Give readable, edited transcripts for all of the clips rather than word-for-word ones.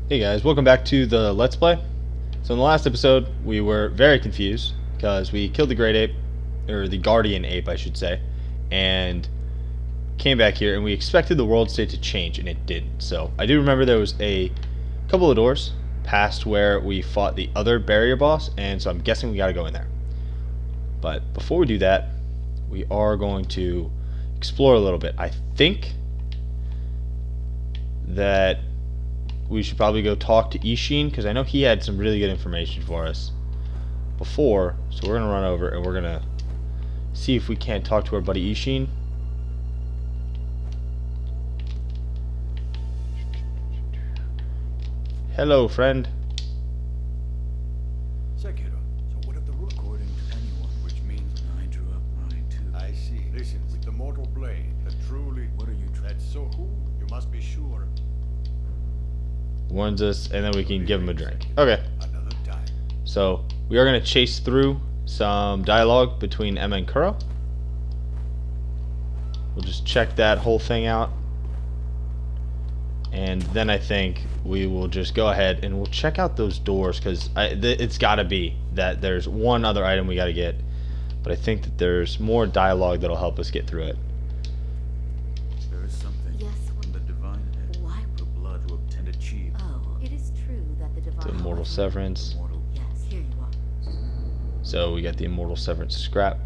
Hey guys, welcome back to the Let's Play. So in the last episode, we were very confused because we killed the Great Ape, or the Guardian Ape I should say, and came back here and we expected the world state to change and it didn't. So I do remember there was a couple of doors past where we fought the other barrier boss, and so I'm guessing we gotta go in there. But before we do that, we are going to explore a little bit. I think that we should probably go talk to Ishin, because I know he had some really good information for us before. So we're going to run over and we're going to see if we can't talk to our buddy Ishin. Hello, friend. Sekiro. So what of the rule? According to anyone, which means I drew up mine too. I see. Listen, with the mortal blade, that truly... What are you trying? That's so who? You must be sure. Warns us, and then we can give him a drink. Okay. Another time. So we are going to chase through some dialogue between Emma and Kuro. We'll just check that whole thing out. And then I think we will just go ahead and we'll check out those doors, because it's got to be that there's one other item we got to get. But I think that there's more dialogue that'll help us get through it. There is something. Yes. When the divine head. Why? The blood will tend to achieve. Oh, it is true that the divine... The Immortal Severance. Immortal. Yes, here you are. So we got the Immortal Severance scrap.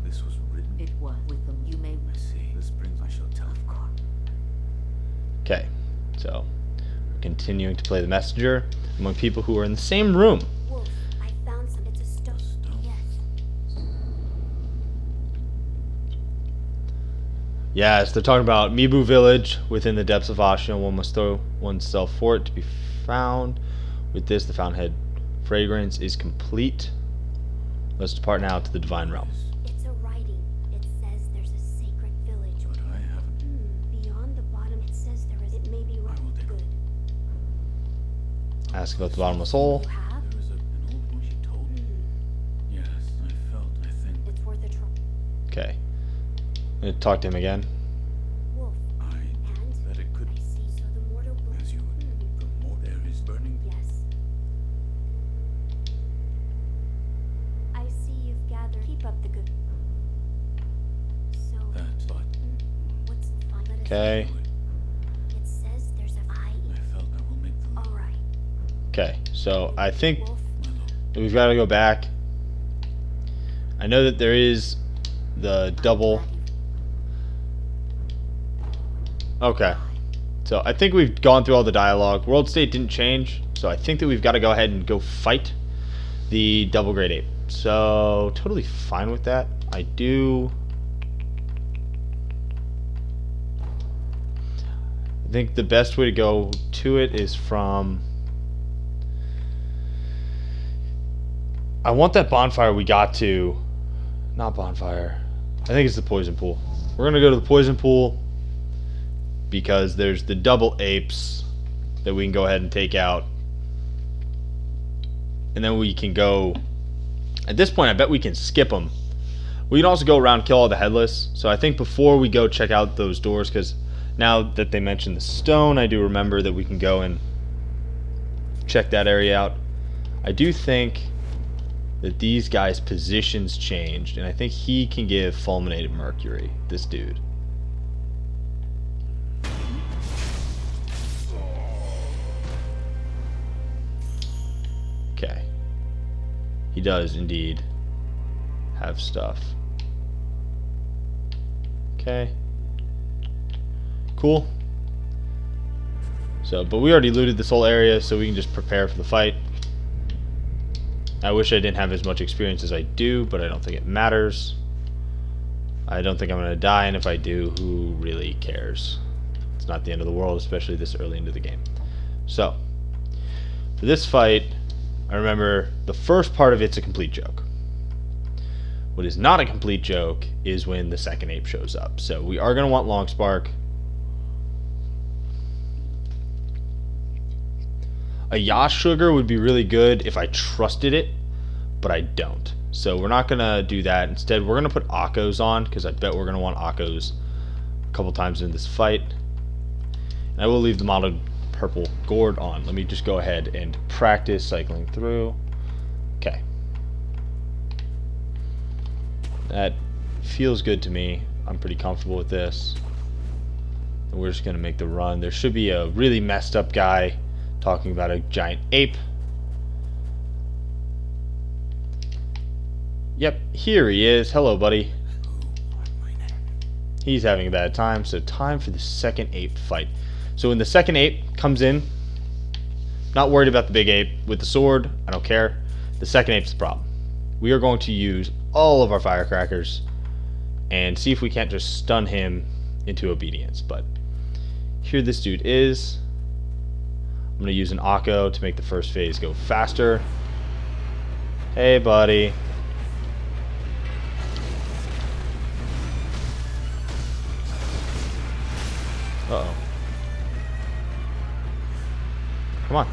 This was written. It was with them. You may... I see. This brings I shall tell. Of course. Okay, so we're continuing to play the messenger among people who are in the same room. Wolf, I found some. It's a stone. Stone? Yes. Yes, they're talking about Mibu Village within the depths of Ashina. One must throw oneself for it to be found. With this, the fountainhead fragrance is complete. Let's depart now to the divine realm. It's a writing. It says there's a sacred village. But I haven't. Beyond the bottom, it says there is. It may be right. I will take Good. Ask about the bottomless hole. You have? There was an old one she told me. Yes, I think. It's worth a try. Okay. I'm gonna talk to him again. Wolf. And that it could I see. So the mortal blade. as you the more there is burning. Yes. I see you've gathered. Keep up the good. So. That but What's the fun? Let us Okay. know. It says there's a I. I felt I will make the All right. Okay, so I think Wolf. my lord. that we've got to go back. I know that there is the double. Okay. So I think we've gone through all the dialogue. World state didn't change, so I think that we've got to go ahead and go fight the double great ape. So totally fine with that. I think the best way to go to it is from... I want that bonfire we got to... Not bonfire. I think it's the poison pool. We're going to go to the poison pool because there's the double apes that we can go ahead and take out. And then we can go... At this point, I bet we can skip them. We can also go around and kill all the Headless. So I think before we go check out those doors, because now that they mentioned the stone, I do remember that we can go and check that area out. I do think that these guys' positions changed, and I think he can give fulminated mercury, this dude. Okay. He does indeed have stuff. Okay. Cool. So, but we already looted this whole area, so we can just prepare for the fight. I wish I didn't have as much experience as I do, but I don't think it matters. I don't think I'm going to die, and if I do, who really cares? It's not the end of the world, especially this early into the game. So, for this fight, I remember the first part of it's a complete joke. What is not a complete joke is when the second ape shows up. So we are going to want Long Spark. A Yash Sugar would be really good if I trusted it, but I don't. So we're not going to do that. Instead, we're going to put Akos on, because I bet we're going to want Akos a couple times in this fight. And I will leave the modded purple gourd on. Let me just go ahead and practice cycling through. Okay. That feels good to me. I'm pretty comfortable with this. And we're just going to make the run. There should be a really messed up guy talking about a giant ape. Yep, here he is. Hello, buddy. He's having a bad time, so time for the second ape fight. So when the second ape comes in, not worried about the big ape with the sword, I don't care. The second ape's the problem. We are going to use all of our firecrackers and see if we can't just stun him into obedience. But here this dude is. I'm going to use an Akko to make the first phase go faster. Hey, buddy. Uh-oh. Come on.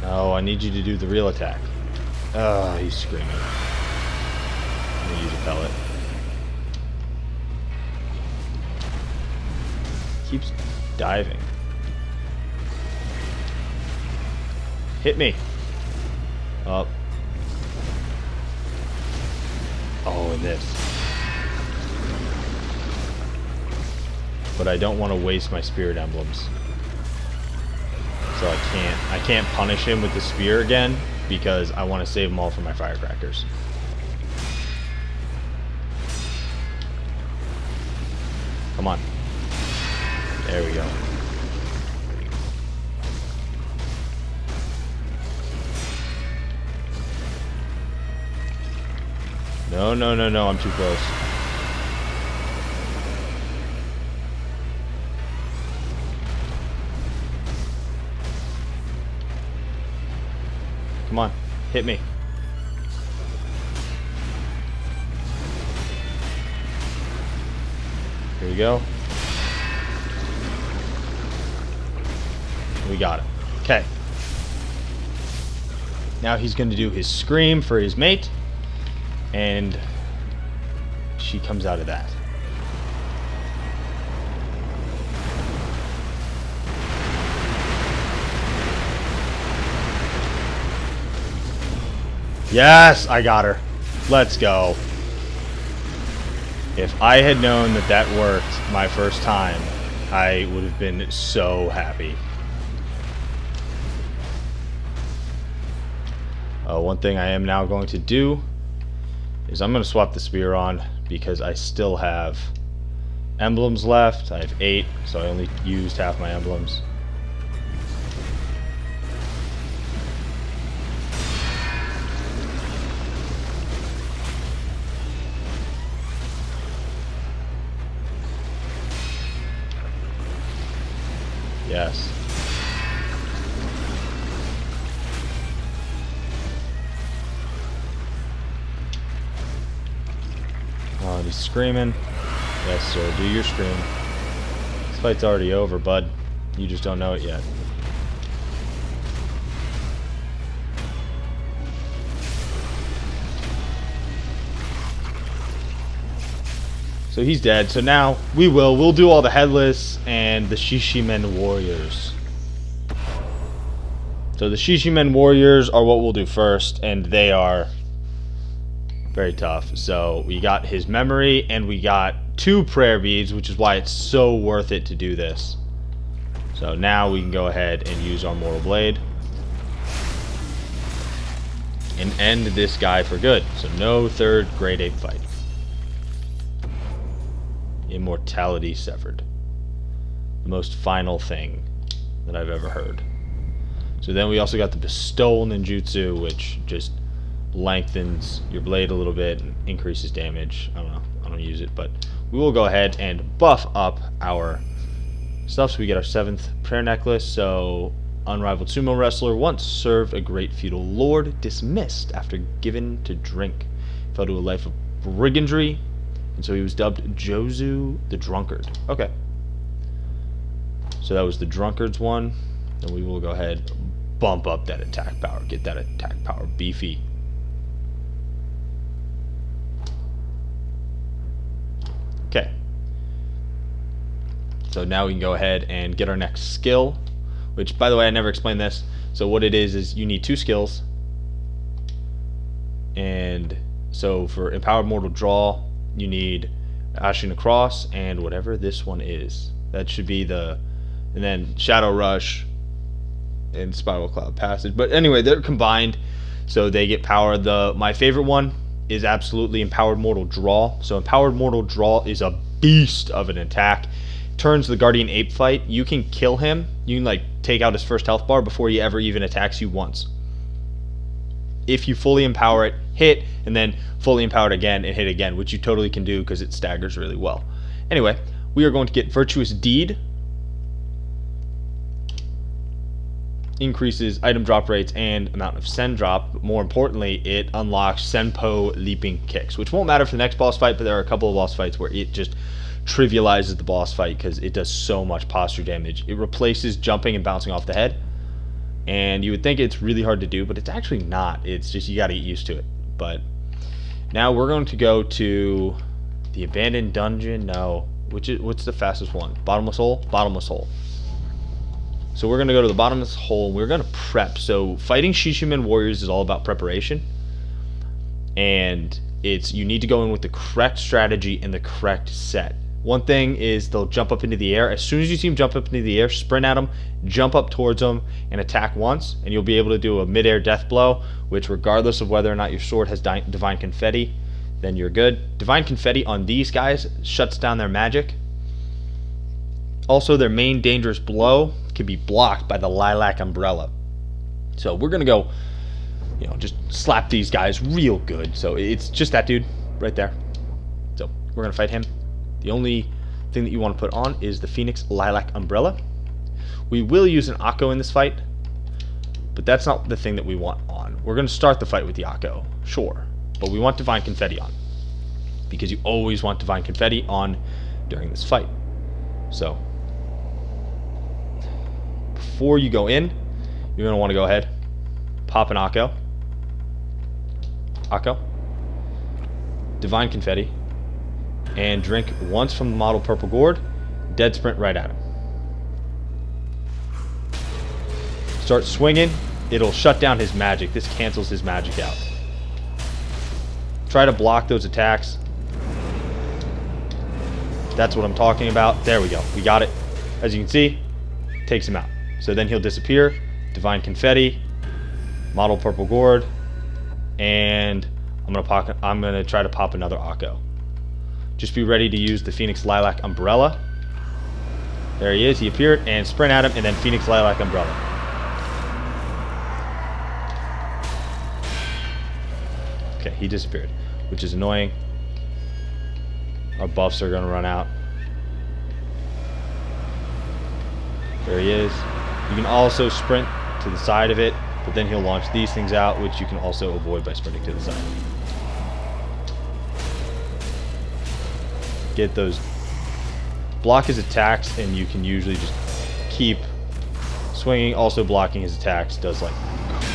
No, I need you to do the real attack. Oh, he's screaming. I'm gonna use a pellet. Keeps diving. Hit me. Up. Oh, and this. But I don't want to waste my spirit emblems. So I can't punish him with the spear again because I want to save them all for my firecrackers. Come on. There we go. No, no, no, no, I'm too close. Come on, hit me. Here we go. We got it. Okay. Now he's going to do his scream for his mate. And she comes out of that. Yes, I got her. Let's go. If I had known that that worked my first time, I would have been so happy. One thing I am now going to do is I'm going to swap the spear on because I still have emblems left. I have 8, so I only used half my emblems. Yes. Oh, and he's screaming. Yes, sir. Do your scream. This fight's already over, bud. You just don't know it yet. So he's dead. So now we'll do all the Headless and the Shishimen Warriors. So the Shishimen Warriors are what we'll do first, and they are very tough. So we got his memory, and we got 2 prayer beads, which is why it's so worth it to do this. So now we can go ahead and use our Mortal Blade and end this guy for good. So no third grade 8 fight. Immortality severed. The most final thing that I've ever heard. So then we also got the Bestowal Ninjutsu, which just lengthens your blade a little bit and increases damage. I don't know. I don't use it, but we will go ahead and buff up our stuff. So we get our 7th prayer necklace. So unrivaled sumo wrestler, once served a great feudal lord, dismissed after given to drink. Fell to a life of brigandry, and so he was dubbed Jozu the Drunkard. Okay. So that was the Drunkard's one. And we will go ahead and bump up that attack power. Get that attack power beefy. Okay. So now we can go ahead and get our next skill, which, by the way, I never explained this. So what it is you need 2 skills. And so for Empowered Mortal Draw, you need Ashing Across and whatever this one is. That should be the... And then Shadow Rush and Spiral Cloud Passage. But anyway, they're combined, so they get power. My favorite one is absolutely Empowered Mortal Draw. So Empowered Mortal Draw is a beast of an attack. Turns the Guardian Ape fight. You can kill him. You can like take out his first health bar before he ever even attacks you once. If you fully empower it, hit, and then fully empower it again and hit again, which you totally can do because it staggers really well. Anyway, we are going to get Virtuous Deed. Increases item drop rates and amount of Sen drop. But more importantly, it unlocks Senpo Leaping Kicks, which won't matter for the next boss fight, but there are a couple of boss fights where it just trivializes the boss fight because it does so much posture damage. It replaces jumping and bouncing off the head, and you would think it's really hard to do, but it's actually not. It's just you got to get used to it. But now we're going to go to the abandoned dungeon. No, what's the fastest one? Bottomless hole. Bottomless hole. So we're going to go to the bottomless hole. We're going to prep. So fighting Shishimen warriors is all about preparation, and you need to go in with the correct strategy and the correct set. One thing is they'll jump up into the air. As soon as you see them jump up into the air, sprint at them, jump up towards them, and attack once, and you'll be able to do a mid-air death blow, which regardless of whether or not your sword has Divine Confetti, then you're good. Divine Confetti on these guys shuts down their magic. Also, their main dangerous blow can be blocked by the Lilac Umbrella. So we're going to go, just slap these guys real good. So it's just that dude right there. So we're going to fight him. The only thing that you want to put on is the Phoenix Lilac Umbrella. We will use an Akko in this fight, but that's not the thing that we want on. We're going to start the fight with the Akko, sure, but we want Divine Confetti on, because you always want Divine Confetti on during this fight. So before you go in, you're going to want to go ahead, pop an Akko, Divine Confetti, and drink once from the model Purple Gourd, dead sprint right at him. Start swinging, it'll shut down his magic. This cancels his magic out. Try to block those attacks. That's what I'm talking about. There we go, we got it. As you can see, takes him out. So then he'll disappear, Divine Confetti, model Purple Gourd, and I'm gonna try to pop another Akko. Just be ready to use the Phoenix Lilac Umbrella. There he is, he appeared, and sprint at him, and then Phoenix Lilac Umbrella. Okay, he disappeared, which is annoying. Our buffs are going to run out. There he is. You can also sprint to the side of it, but then he'll launch these things out, which you can also avoid by sprinting to the side. Get those, block his attacks, and you can usually just keep swinging. Also blocking his attacks does like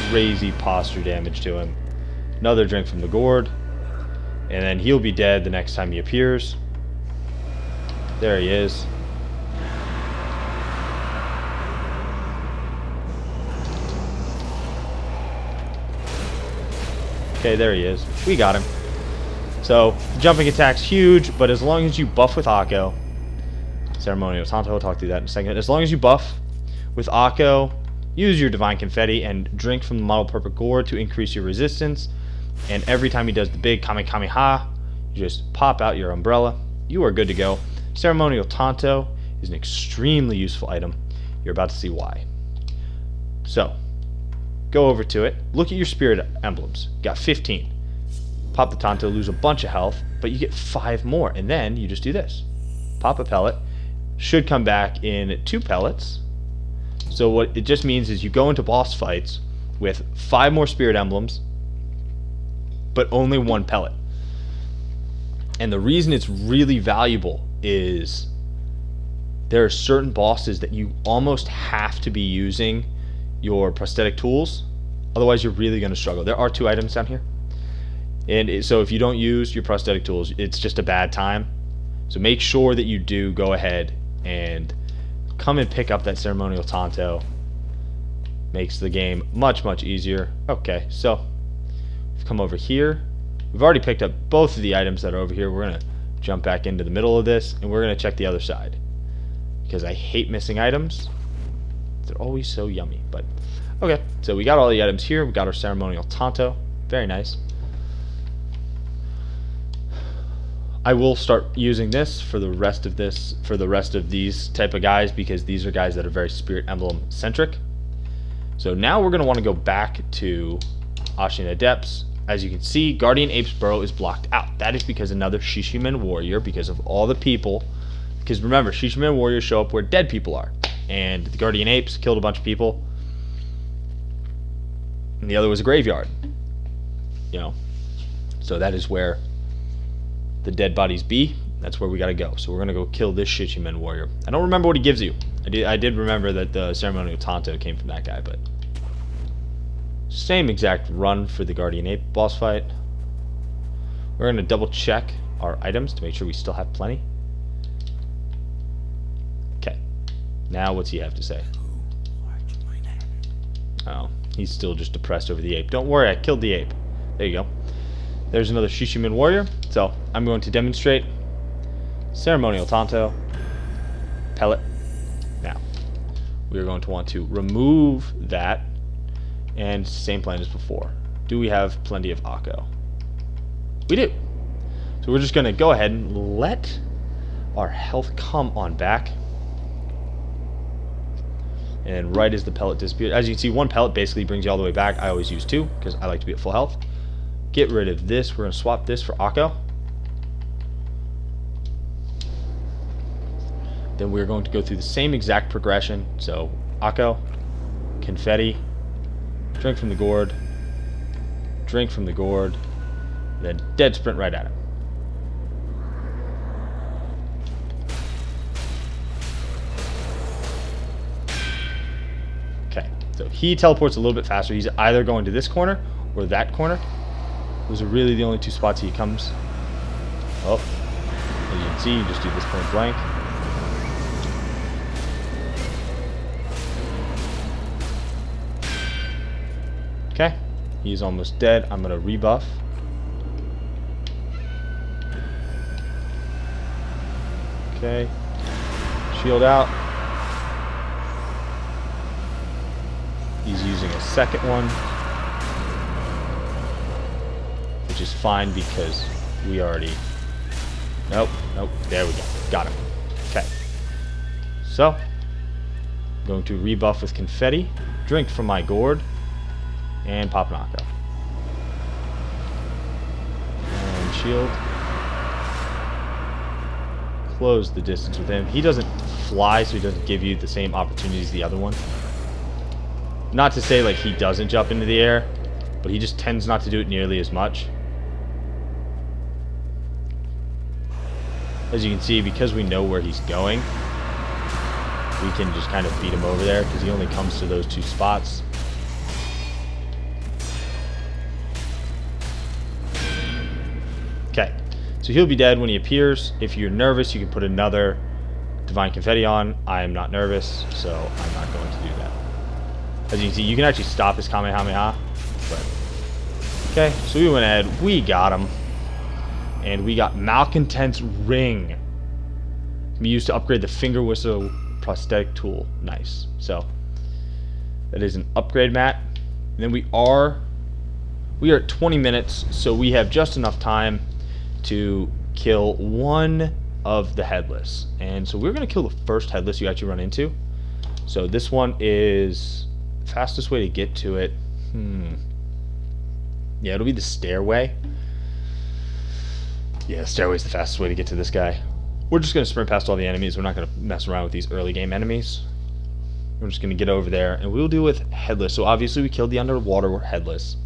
crazy posture damage to him. Another drink from the gourd, and then he'll be dead the next time he appears. There he is. Okay, there he is. We got him. So, jumping attack's huge, but as long as you buff with Akko, Ceremonial Tanto, I'll talk through that in a second. As long as you buff with Akko, use your Divine Confetti and drink from the model Purple Gourd to increase your resistance. And every time he does the big Kamehameha, you just pop out your umbrella. You are good to go. Ceremonial Tanto is an extremely useful item. You're about to see why. So, go over to it. Look at your spirit emblems. Got 15. Pop the Tanto, lose a bunch of health, but you get 5 more. And then you just do this. Pop a pellet. Should come back in 2 pellets. So what it just means is you go into boss fights with 5 more spirit emblems, but only 1 pellet. And the reason it's really valuable is there are certain bosses that you almost have to be using your prosthetic tools, otherwise you're really going to struggle. There are 2 items down here, and so if you don't use your prosthetic tools, it's just a bad time. So make sure that you do go ahead and come and pick up that ceremonial Tonto. Makes the game much, much easier. Okay, so we've come over here. We've already picked up both of the items that are over here. We're going to jump back into the middle of this, and we're going to check the other side. Because I hate missing items. They're always so yummy. But okay, so we got all the items here. We got our ceremonial Tonto. Very nice. I will start using this for the rest of these type of guys, because these are guys that are very Spirit Emblem centric. So now we're going to want to go back to Ashiana Depths. As you can see, Guardian Ape's Burrow is blocked out. That is because another Shishimen warrior, because of all the people. Because remember, Shishimen warriors show up where dead people are. And the Guardian Apes killed a bunch of people. And the other was a graveyard. You know. So that is where the dead bodies be. That's where we gotta go. So we're gonna go kill this Shishimen warrior. I don't remember what he gives you. I did remember that the ceremonial Tonto came from that guy, but same exact run for the Guardian Ape boss fight. We're going to double check our items to make sure we still have plenty. Okay. Now what's he have to say? Oh, he's still just depressed over the ape. Don't worry, I killed the ape. There you go. There's another Shishimen warrior. So I'm going to demonstrate ceremonial Tonto. Pellet. Now, we are going to want to remove that. And same plan as before. Do we have plenty of Akko? We do. So we're just going to go ahead and let our health come on back. And right as the pellet disappears, as you can see, one pellet basically brings you all the way back. I always use two because I like to be at full health. Get rid of this. We're going to swap this for Akko. Then we're going to go through the same exact progression. So Akko, confetti, drink from the gourd, drink from the gourd, then dead sprint right at him. Okay, so he teleports a little bit faster. He's either going to this corner or that corner. Those are really the only two spots he comes. Oh, as you can see, you just do this point blank. Okay, he's almost dead. I'm going to rebuff. Okay, shield out. He's using a second one, which is fine because we already... Nope, there we go. Got him. Okay, so I'm going to rebuff with confetti, drink from my gourd, and pop an Akko. And shield. Close the distance with him. He doesn't fly, so he doesn't give you the same opportunities as the other one. Not to say like he doesn't jump into the air, but he just tends not to do it nearly as much. As you can see, because we know where he's going, we can just kind of beat him over there because he only comes to those two spots. Okay, so he'll be dead when he appears. If you're nervous, you can put another Divine Confetti on. I am not nervous, so I'm not going to do that. As you can see, you can actually stop his Kamehameha. But okay, so we went ahead, we got him. And we got Malcontent's Ring. Can be used to upgrade the Finger Whistle prosthetic tool. Nice. So that is an upgrade mat. And then we are at 20 minutes, so we have just enough time to kill one of the Headless. And so we're going to kill the first Headless you actually run into. So this one is the fastest way to get to it. Yeah, it'll be the stairway. Yeah, the stairway's the fastest way to get to this guy. We're just going to sprint past all the enemies. We're not going to mess around with these early game enemies. We're just going to get over there, and we'll deal with Headless. So obviously we killed the underwater Headless.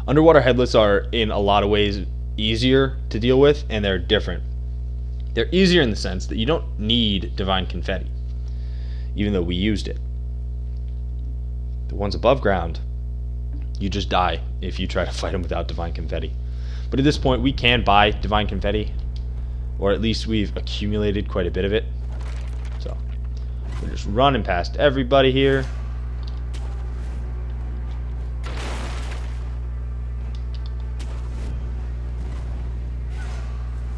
Underwater Headless are, in a lot of ways, easier to deal with, and they're different. They're easier in the sense that you don't need Divine Confetti, even though we used it. The ones above ground, you just die if you try to fight them without Divine Confetti. But at this point, we can buy Divine Confetti. or at least we've accumulated quite a bit of it. So we're just running past everybody here.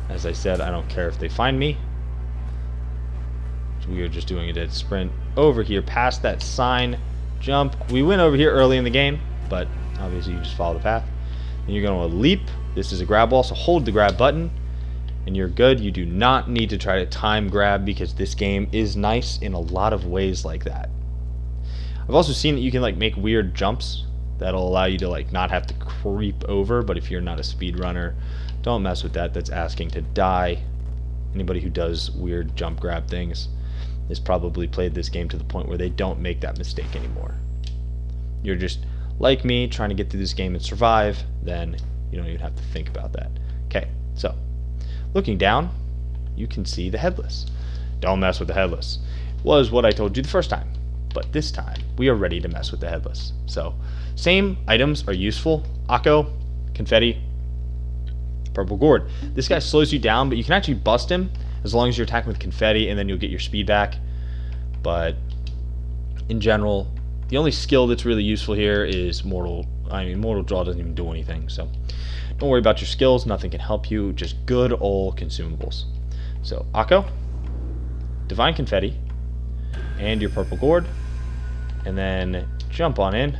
As I said, I don't care if they find me. So we are just doing a dead sprint over here past that sign. Jump. We went over here early in the game, but obviously you just follow the path. And you're going to leap. This is a grab wall, so hold the grab button and you're good. You do not need to try to time grab because this game is nice in a lot of ways like that. I've also seen that you can like make weird jumps that'll allow you to like not have to creep over, but if you're not a speedrunner, don't mess with that. That's asking to die. Anybody who does weird jump grab things has probably played this game to the point where they don't make that mistake anymore. You're just like me trying to get through this game and survive, then you don't even have to think about that. Okay, so looking down, you can see the Headless. Don't mess with the Headless. Was what I told you the first time, but this time we are ready to mess with the Headless. So same items are useful. Akko, confetti, purple gourd. This guy slows you down, but you can actually bust him as long as you're attacking with confetti, and then you'll get your speed back. But in general, the only skill that's really useful here is mortal. Mortal draw doesn't even do anything, so don't worry about your skills. Nothing can help you. Just good old consumables. So Akko, divine confetti, and your purple gourd, and then jump on in.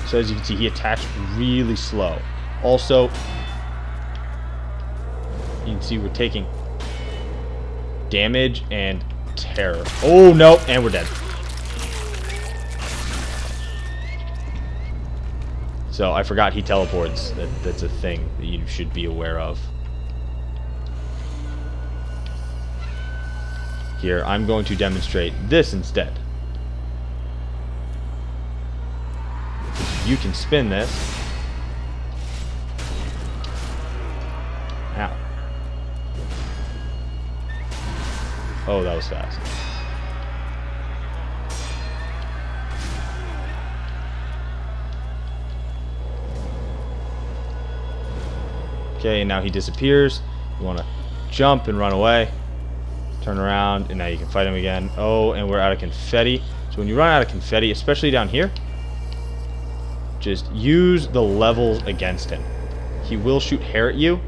So as you can see, he attacks really slow. Also, you can see we're taking damage and terror. Oh no, and we're dead. So I forgot he teleports. That's a thing that you should be aware of. Here, I'm going to demonstrate this instead. You can spin this. Ow. Oh, that was fast. Okay, and now he disappears. You want to jump and run away. Turn around, and now you can fight him again. Oh, and we're out of confetti. So when you run out of confetti, especially down here, just use the levels against him. He will shoot hair at you,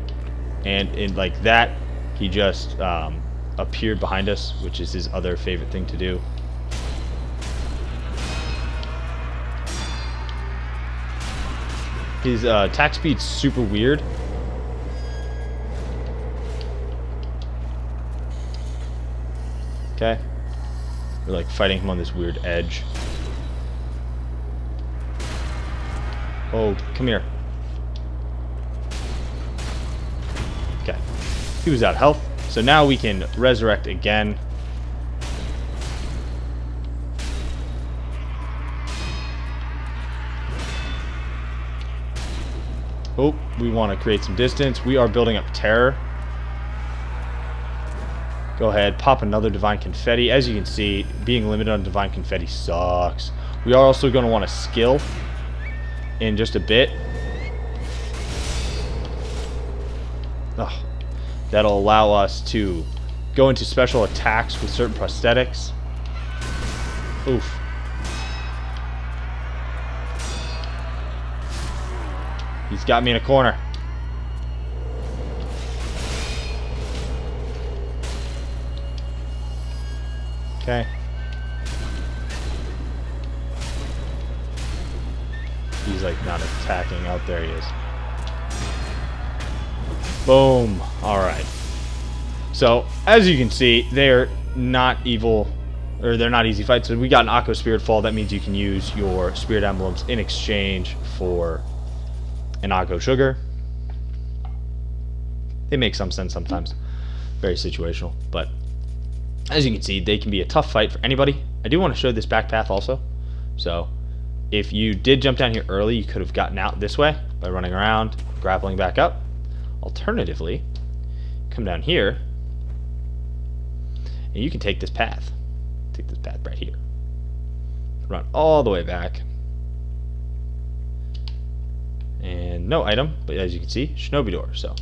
and in like that, he just appeared behind us, which is his other favorite thing to do. His attack speed's super weird. Okay, we're like fighting him on this weird edge. Oh, come here. Okay. He was out of health. So now we can resurrect again. Oh, we want to create some distance. We are building up terror. Go ahead, pop another divine confetti. As you can see, being limited on divine confetti sucks. We are also going to want a skill in just a bit. Ugh. That'll allow us to go into special attacks with certain prosthetics. Oof. He's got me in a corner. Okay. He's like not attacking. Out there he is. Boom. Alright. So, as you can see, they're not evil, or they're not easy fights. So we got an Akko Spirit Fall. That means you can use your Spirit Emblems in exchange for an Akko Sugar. They make some sense sometimes. Very situational. But, as you can see, they can be a tough fight for anybody. I do want to show this back path also. So, if you did jump down here early, you could have gotten out this way by running around, grappling back up. Alternatively, come down here, and you can take this path. Take this path right here. Run all the way back. And no item, but as you can see, Shinobi door. So,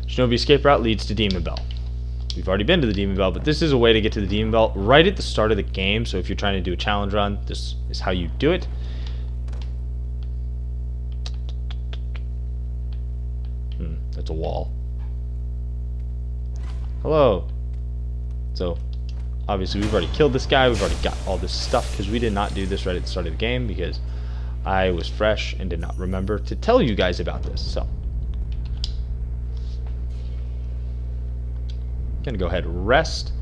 Shinobi escape route leads to Demon Bell. We've already been to the Demon Bell, but this is a way to get to the Demon Bell right at the start of the game. So if you're trying to do a challenge run, this is how you do it. That's a wall. Hello. So, obviously we've already killed this guy. We've already got all this stuff because we did not do this right at the start of the game because I was fresh and did not remember to tell you guys about this. So, gonna go ahead and rest.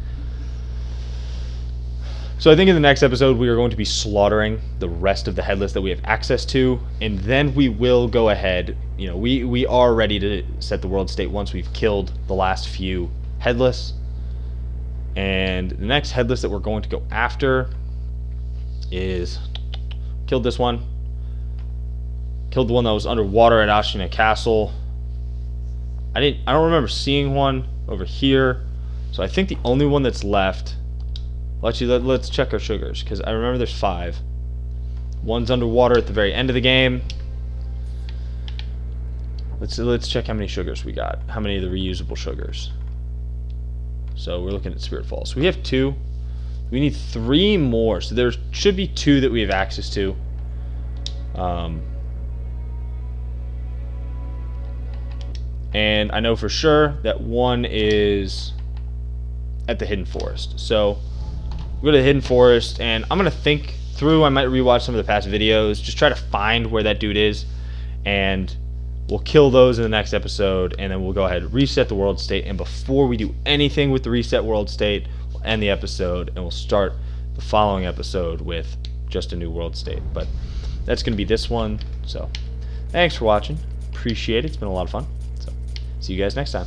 So I think in the next episode we are going to be slaughtering the rest of the Headless that we have access to, and then we will go ahead, you know, we are ready to set the world state once we've killed the last few Headless. And the next Headless that we're going to go after is, killed this one, killed the one that was underwater at Ashina Castle. I don't remember seeing one over here. So I think the only one that's left, well, actually, let's check our sugars, because I remember there's 5. One's underwater at the very end of the game. Let's check how many sugars we got. How many of the reusable sugars. So we're looking at Spirit Falls. So we have 2. We need 3 more. So there should be 2 that we have access to. And I know for sure that one is at the Hidden Forest. So we'll go to the Hidden Forest, and I'm going to think through. I might rewatch some of the past videos, just try to find where that dude is, and we'll kill those in the next episode, and then we'll go ahead and reset the world state. And before we do anything with the reset world state, we'll end the episode, and we'll start the following episode with just a new world state. But that's going to be this one. So thanks for watching. Appreciate it. It's been a lot of fun. So see you guys next time.